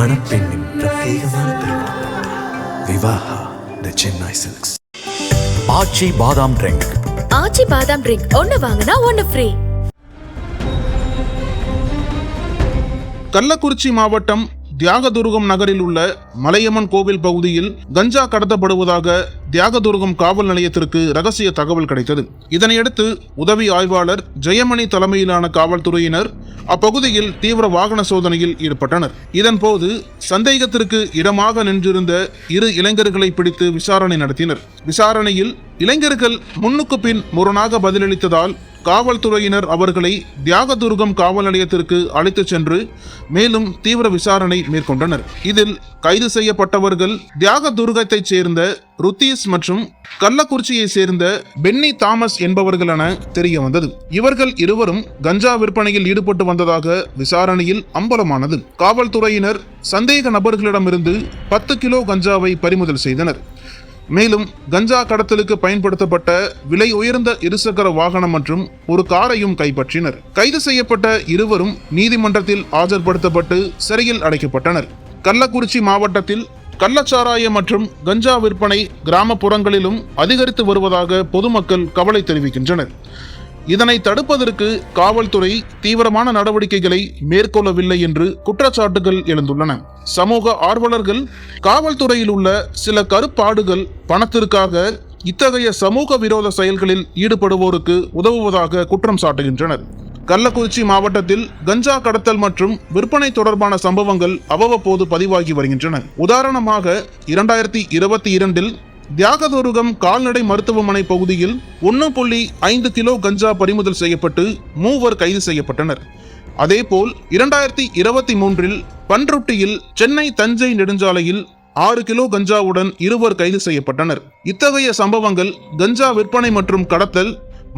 மணப்பெண்ணின் பிரத்யேகமான திருமணம். விவாஹா தி சென்னை சில்க்ஸ். ஆச்சி பாதாம் ட்ரிங்க். ஆச்சி பாதாம் ட்ரிங்க் ஒன்னு வாங்கினா ஒன்னு ஃப்ரீ. கள்ளக்குறிச்சி மாவட்டம் தியாகதுருகம் நகரில் உள்ள மலையம்மன் கோவில் பகுதியில் கஞ்சா கடத்தப்படுவதாக தியாகதுருகம் காவல் நிலையத்திற்கு ரகசிய தகவல் கிடைத்தது. இதனையடுத்து உதவி ஆய்வாளர் ஜெயமணி தலைமையிலான காவல்துறையினர் அப்பகுதியில் தீவிர வாகன சோதனையில் ஈடுபட்டனர். இதன்போது சந்தேகத்திற்கு இடமாக நின்றிருந்த 2 இளைஞர்களை பிடித்து விசாரணை நடத்தினர். விசாரணையில் இளைஞர்கள் முன்னுக்கு பின் முரணாக பதிலளித்ததால் காவல்துறையினர் அவர்களை தியாகதுருகம் காவல் நிலையத்திற்கு அழைத்துச் சென்று மேலும் தீவிர விசாரணை மேற்கொண்டனர். இதில் கைது செய்யப்பட்டவர்கள் தியாகதுருகத்தைச் சேர்ந்த ருத்தீஸ் மற்றும் கள்ளக்குறிச்சியை சேர்ந்த பென்னி தாமஸ் என்பவர்கள் என தெரிய வந்தது. இவர்கள் இருவரும் கஞ்சா விற்பனையில் ஈடுபட்டு வந்ததாக விசாரணையில் அம்பலமானது. காவல்துறையினர் சந்தேக நபர்களிடமிருந்து 10 கிலோ கஞ்சாவை பறிமுதல் செய்தனர். மேலும் கஞ்சா கடத்தலுக்கு பயன்படுத்தப்பட்ட விலை உயர்ந்த இருசக்கர வாகனம் மற்றும் ஒரு காரையும் கைப்பற்றினர். கைது செய்யப்பட்ட இருவரும் நீதிமன்றத்தில் ஆஜர்படுத்தப்பட்டு சிறையில் அடைக்கப்பட்டனர். கள்ளக்குறிச்சி மாவட்டத்தில் கள்ளச்சாராயம் மற்றும் கஞ்சா விற்பனை கிராமப்புறங்களிலும் அதிகரித்து வருவதாக பொதுமக்கள் கவலை தெரிவிக்கின்றனர். இதனை தடுப்பதற்கு காவல்துறை தீவிரமான நடவடிக்கைகளை மேற்கொள்ளவில்லை என்று குற்றச்சாட்டுகள் எழுந்துள்ளன. சமூக ஆர்வலர்கள் காவல்துறையில் உள்ள சில கருப்பாடுகள் பணத்திற்காக இத்தகைய சமூக விரோத செயல்களில் ஈடுபடுவோருக்கு உதவுவதாக குற்றம் சாட்டுகின்றனர். கள்ளக்குறிச்சி மாவட்டத்தில் கஞ்சா கடத்தல் மற்றும் விற்பனை தொடர்பான சம்பவங்கள் அவ்வப்போது பதிவாகி வருகின்றன. உதாரணமாக 2022 தியாகதுருகம் கால்நடை மருத்துவமனை பகுதியில் 1.5 கிலோ கஞ்சா பறிமுதல் செய்யப்பட்டு 3 கைது செய்யப்பட்டனர். அதேபோல் 2023 பன்ருட்டியில் சென்னை தஞ்சை நெடுஞ்சாலையில் 6 கிலோ கஞ்சாவுடன் 2 கைது செய்யப்பட்டனர். இத்தகைய சம்பவங்கள் கஞ்சா விற்பனை மற்றும் கடத்தல்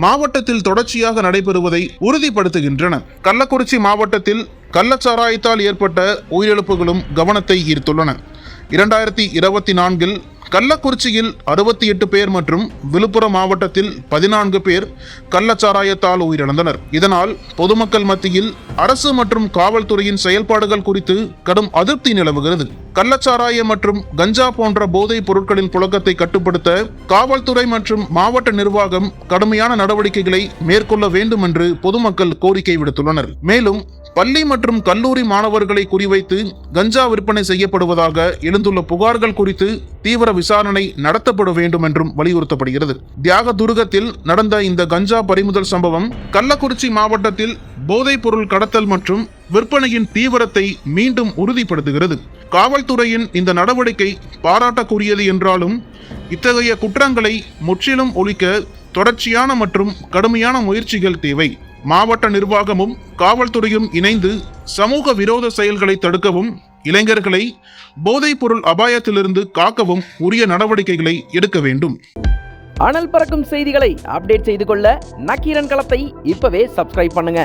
மாவட்டத்தில் தொடர்ச்சியாக நடைபெறுவதை உறுதிப்படுத்துகின்றன. கள்ளக்குறிச்சி மாவட்டத்தில் கள்ளச்சாராயத்தால் ஏற்பட்ட உயிரிழப்புகளும் கவனத்தை ஈர்த்துள்ளன. 2024 கள்ளக்குறிச்சியில் 68 பேர் மற்றும் விழுப்புரம் மாவட்டத்தில் 14 பேர் கள்ளச்சாராயத்தால் உயிரிழந்தனர். இதனால் பொதுமக்கள் மத்தியில் அரசு மற்றும் காவல்துறையின் செயல்பாடுகள் குறித்து கடும் அதிருப்தி நிலவுகிறது. கள்ளச்சாராயம் மற்றும் கஞ்சா போன்ற போதைப் பொருட்களின் புழக்கத்தை கட்டுப்படுத்த காவல்துறை மற்றும் மாவட்ட நிர்வாகம் கடுமையான நடவடிக்கைகளை மேற்கொள்ள வேண்டும் என்று பொதுமக்கள் கோரிக்கை விடுத்துள்ளனர். மேலும் பள்ளி மற்றும் கல்லூரி மாணவர்களை குறிவைத்து கஞ்சா விற்பனை செய்யப்படுவதாக எழுந்துள்ள புகார்கள் குறித்து தீவிர விசாரணை நடத்தப்பட வேண்டும் என்றும் வலியுறுத்தப்படுகிறது. தியாகதுருகத்தில் நடந்த இந்த கஞ்சா பறிமுதல் சம்பவம் கள்ளக்குறிச்சி மாவட்டத்தில் போதைப் பொருள் கடத்தல் மற்றும் விற்பனையின் தீவிரத்தை மீண்டும் உறுதிப்படுத்துகிறது. காவல்துறையின் இந்த நடவடிக்கை பாராட்டக்குரியது என்றாலும் இத்தகைய குற்றங்களை முற்றிலும் ஒழிக்க தொடர்ச்சியான மற்றும் கடுமையான முயற்சிகள் தேவை. மாவட்ட நிர்வாகமும் காவல்துறையும் இணைந்து சமூக விரோத செயல்களை தடுக்கவும் இளைஞர்களை போதைப் பொருள் அபாயத்திலிருந்து காக்கவும் உரிய நடவடிக்கைகளை எடுக்க வேண்டும். அனல் பறக்கும் செய்திகளை அப்டேட் செய்து கொள்ள நக்கீரன் களத்தை இப்பவே சப்ஸ்கிரைப் பண்ணுங்க.